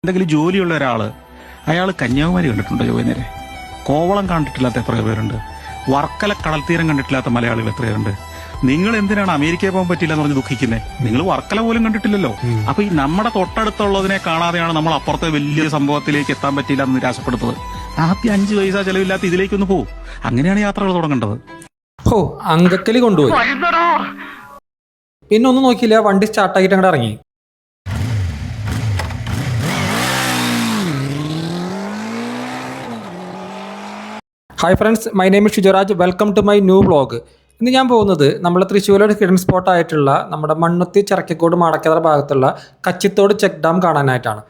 എന്തെങ്കിലും ജോലിയുള്ള ഒരാള് അയാൾ കന്യാകുമാരി കണ്ടിട്ടുണ്ടോ ജോയിനരെ? കോവളം കണ്ടിട്ടില്ലാത്ത എത്ര പേരുണ്ട്? വർക്കല കടൽത്തീരം കണ്ടിട്ടില്ലാത്ത മലയാളികൾ എത്രയുണ്ട്? നിങ്ങൾ എന്തിനാണ് അമേരിക്കയിൽ പോകാൻ പറ്റില്ല എന്ന് പറഞ്ഞ് ദുഃഖിക്കുന്നത്? നിങ്ങൾ വർക്കല പോലും കണ്ടിട്ടില്ലല്ലോ. അപ്പൊ ഈ നമ്മുടെ തൊട്ടടുത്തുള്ളതിനെ കാണാതെയാണ് നമ്മൾ അപ്പുറത്തെ വലിയ സംഭവത്തിലേക്ക് എത്താൻ പറ്റില്ല എന്ന് നിരാശപ്പെടുത്തത്. ആദ്യം 5 പൈസ ചെലവില്ലാത്ത ഇതിലേക്കൊന്ന് പോകും. അങ്ങനെയാണ് യാത്രകൾ തുടങ്ങേണ്ടത്. അങ്കക്കലി കൊണ്ടുപോയി, പിന്നെ ഒന്നും നോക്കിയില്ല, വണ്ടി സ്റ്റാർട്ടാക്കിയിട്ട് അങ്ങോട്ട് ഇറങ്ങി. Hi friends, my name is Shijuraj. Welcome to my new vlog. ഇന്ന് ഞാൻ പോകുന്നത് നമ്മുടെ തൃശ്ശൂരിലെ ഹിഡൻ സ്പോട്ടായിട്ടുള്ള നമ്മുടെ മണ്ണുത്തി ചിറക്കക്കോട് മാടക്കതറ ഭാഗത്തുള്ള കച്ചിത്തോട് ചെക്ക് ഡാം കാണാനായിട്ടാണ്.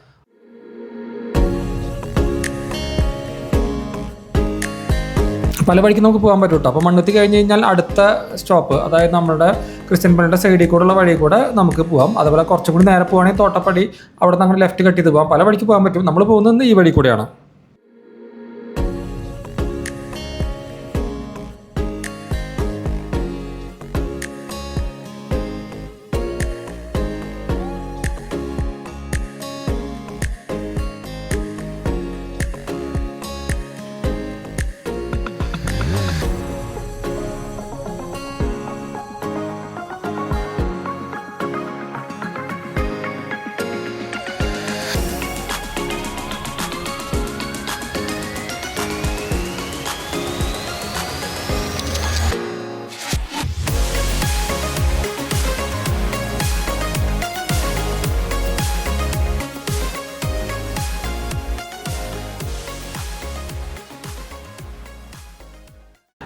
പല വഴിക്ക് നമുക്ക് പോകാൻ പറ്റും കേട്ടോ. അപ്പോൾ മണ്ണുത്തി കഴിഞ്ഞ് കഴിഞ്ഞാൽ അടുത്ത സ്റ്റോപ്പ്, അതായത് നമ്മുടെ ക്രിസ്ത്യൻ പള്ളിയുടെ സൈഡിൽ കൂടെയുള്ള വഴി കൂടെ നമുക്ക് പോകാം. അതുപോലെ കുറച്ചും കൂടി നേരെ പോവുകയാണെങ്കിൽ തോട്ടപ്പടി, അവിടെ നിന്ന് അങ്ങനെ ലെഫ്റ്റ് കട്ട് ചെയ്ത് പോകാം. പല വഴിക്ക് പോകാൻ പറ്റും. നമ്മൾ പോകുന്നത് ഈ വഴി കൂടെയാണ്.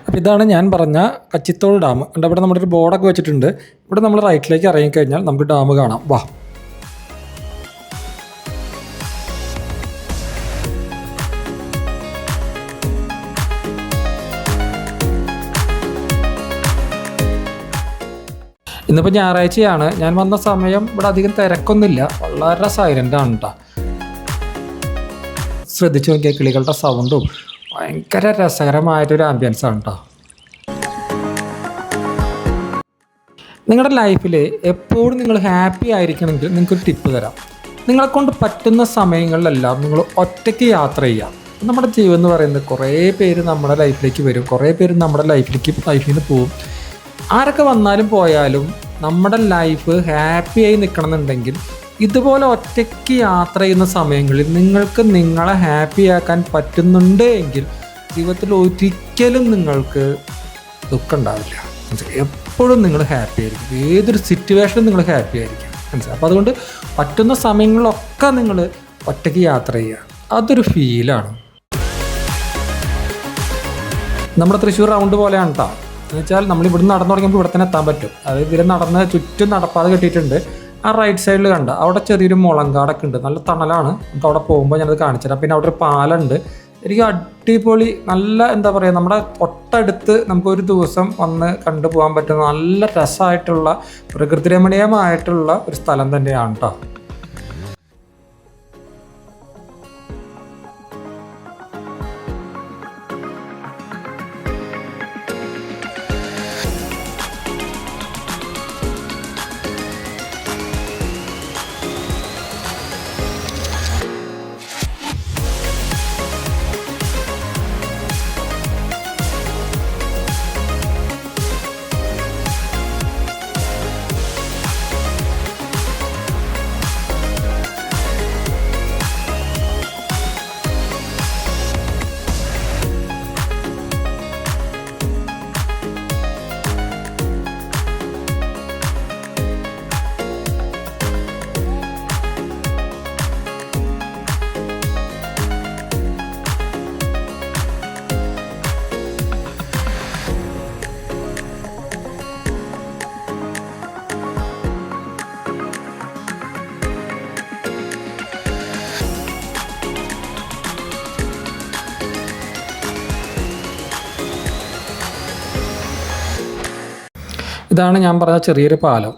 അപ്പോൾ ഇതാണ് ഞാൻ പറഞ്ഞ കച്ചിത്തോട് ഡാം. ഇവിടെ നമ്മുടെ ഒരു ബോർഡൊക്കെ വെച്ചിട്ടുണ്ട്. ഇവിടെ നമ്മൾ റൈറ്റിലേക്ക് ഇറങ്ങിക്കഴിഞ്ഞാൽ നമുക്ക് ഡാം കാണാം. വാ. ഇന്നിപ്പോൾ ഞായറാഴ്ചയാണ്. ഞാൻ വന്ന സമയം ഇവിടെ അധികം തിരക്കൊന്നുമില്ല, വളരെ സൈലൻ്റാണ് കേട്ടോ. ശ്രദ്ധിച്ചു നോക്കിയാൽ കിളികളുടെ സൗണ്ടും ഭയങ്കര രസകരമായിട്ടൊരു ആംബിയൻസ് ആണ് കേട്ടോ. നിങ്ങളുടെ ലൈഫിൽ എപ്പോഴും നിങ്ങൾ ഹാപ്പി ആയിരിക്കണമെങ്കിൽ നിങ്ങൾക്കൊരു ടിപ്പ് തരാം. നിങ്ങളെക്കൊണ്ട് പറ്റുന്ന സമയങ്ങളിലെല്ലാം നിങ്ങൾ ഒറ്റയ്ക്ക് യാത്ര ചെയ്യാം. നമ്മുടെ ജീവിതം എന്ന് പറയുന്നത് കുറേ പേര് നമ്മുടെ ലൈഫിലേക്ക് വരും, കുറേ പേര് നമ്മുടെ ലൈഫിൽ നിന്ന് പോവും. ആരൊക്കെ വന്നാലും പോയാലും നമ്മുടെ ലൈഫ് ഹാപ്പിയായി നിൽക്കണമെന്നുണ്ടെങ്കിൽ ഇതുപോലെ ഒറ്റയ്ക്ക് യാത്ര ചെയ്യുന്ന സമയങ്ങളിൽ നിങ്ങൾക്ക് നിങ്ങളെ ഹാപ്പിയാക്കാൻ പറ്റുന്നുണ്ട് എങ്കിൽ ജീവിതത്തിൽ ഒരിക്കലും നിങ്ങൾക്ക് ദുഃഖം ഉണ്ടാവില്ല. എപ്പോഴും നിങ്ങൾ ഹാപ്പി ആയിരിക്കും, ഏതൊരു സിറ്റുവേഷനും നിങ്ങൾ ഹാപ്പി ആയിരിക്കും. മനസ്സിലായി? അപ്പോൾ അതുകൊണ്ട് പറ്റുന്ന സമയങ്ങളിലൊക്കെ നിങ്ങൾ ഒറ്റയ്ക്ക് യാത്ര ചെയ്യുക, അതൊരു ഫീലാണ്. നമ്മുടെ തൃശ്ശൂർ റൗണ്ട് പോലെയാണ് കേട്ടോ. എന്ന് വെച്ചാൽ നമ്മൾ ഇവിടുന്ന് നടന്നു തുടങ്ങിയപ്പോൾ ഇവിടെ തന്നെ എത്താൻ പറ്റും. അതായത് ഇതിൽ നടന്ന് ചുറ്റും നടപ്പാതെ കെട്ടിയിട്ടുണ്ട്. ആ റൈറ്റ് സൈഡിൽ കണ്ട അവിടെ ചെറിയൊരു മുളങ്കാടൊക്കെ ഉണ്ട്, നല്ല തണലാണ്. നമുക്ക് അവിടെ പോകുമ്പോൾ ഞാനത് കാണിച്ചുതരാം. പിന്നെ അവിടെ ഒരു പാലുണ്ട്. എനിക്ക് അടിപൊളി, നല്ല എന്താ പറയുക, നമ്മുടെ തൊട്ടടുത്ത് നമുക്കൊരു ദിവസം വന്ന് കണ്ടുപോകാൻ പറ്റുന്ന നല്ല രസമായിട്ടുള്ള പ്രകൃതിരമണീയമായിട്ടുള്ള ഒരു സ്ഥലം തന്നെയാണ് കേട്ടോ. ഇതാണ് ഞാൻ പറഞ്ഞ ചെറിയൊരു പാലം.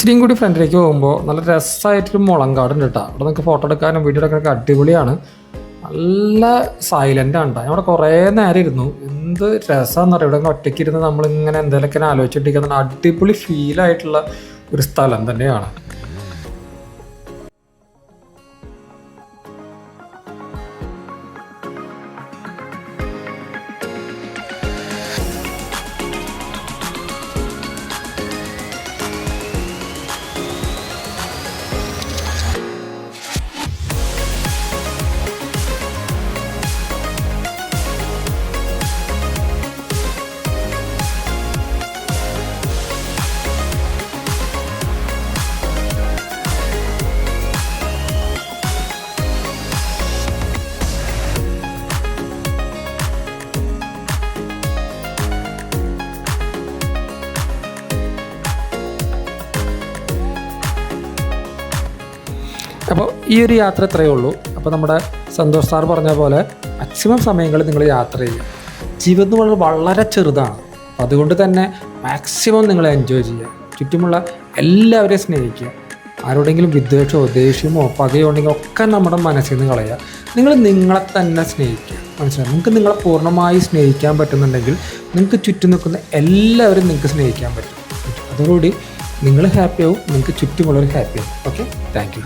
ഇച്ചിരിയും കൂടി ഫ്രണ്ടിലേക്ക് പോകുമ്പോൾ നല്ല രസമായിട്ടൊരു മുളങ്കാടുണ്ട് കേട്ടോ. അവിടെ നമുക്ക് ഫോട്ടോ എടുക്കാനും വീഡിയോ എടുക്കാനൊക്കെ അടിപൊളിയാണ്. നല്ല സൈലൻ്റ് ആണ് കേട്ടോ. ഞാൻ അവിടെ കുറേ നേരം ഇരുന്നു. എന്ത് രസമാണെന്ന് അറിയാം. ഇവിടെ ഒറ്റയ്ക്ക് ഇരുന്ന് നമ്മളിങ്ങനെ എന്തെങ്കിലുമൊക്കെ ആലോചിച്ചിട്ടിരിക്കുന്ന അടിപൊളി ഫീലായിട്ടുള്ള ഒരു സ്ഥലം തന്നെയാണ്. അപ്പോൾ ഈ ഒരു യാത്ര ഇത്രയേ ഉള്ളൂ. അപ്പോൾ നമ്മുടെ സന്തോഷ് സാർ പറഞ്ഞ പോലെ മാക്സിമം സമയങ്ങളിൽ നിങ്ങൾ യാത്ര ചെയ്യുക. ജീവിതം വളരെ ചെറുതാണ്. അതുകൊണ്ട് തന്നെ മാക്സിമം നിങ്ങൾ എൻജോയ് ചെയ്യുക. ചുറ്റുമുള്ള എല്ലാവരെയും സ്നേഹിക്കുക. ആരോടെങ്കിലും വിദ്വേഷമോ ദേഷ്യമോ പകയോ ഉണ്ടെങ്കിൽ ഒക്കെ നമ്മുടെ മനസ്സിൽ നിന്ന് കളയുക. നിങ്ങൾ നിങ്ങളെ തന്നെ സ്നേഹിക്കുക. മനസ്സിലായി? നിങ്ങൾക്ക് നിങ്ങളെ പൂർണ്ണമായി സ്നേഹിക്കാൻ പറ്റുന്നുണ്ടെങ്കിൽ നിങ്ങൾക്ക് ചുറ്റും നിൽക്കുന്ന എല്ലാവരും നിങ്ങൾക്ക് സ്നേഹിക്കാൻ പറ്റും. അതോടുകൂടി നിങ്ങൾ ഹാപ്പിയാവും, നിങ്ങൾക്ക് ചുറ്റുമുള്ളവർ ഹാപ്പിയാവും. Okay, thank U.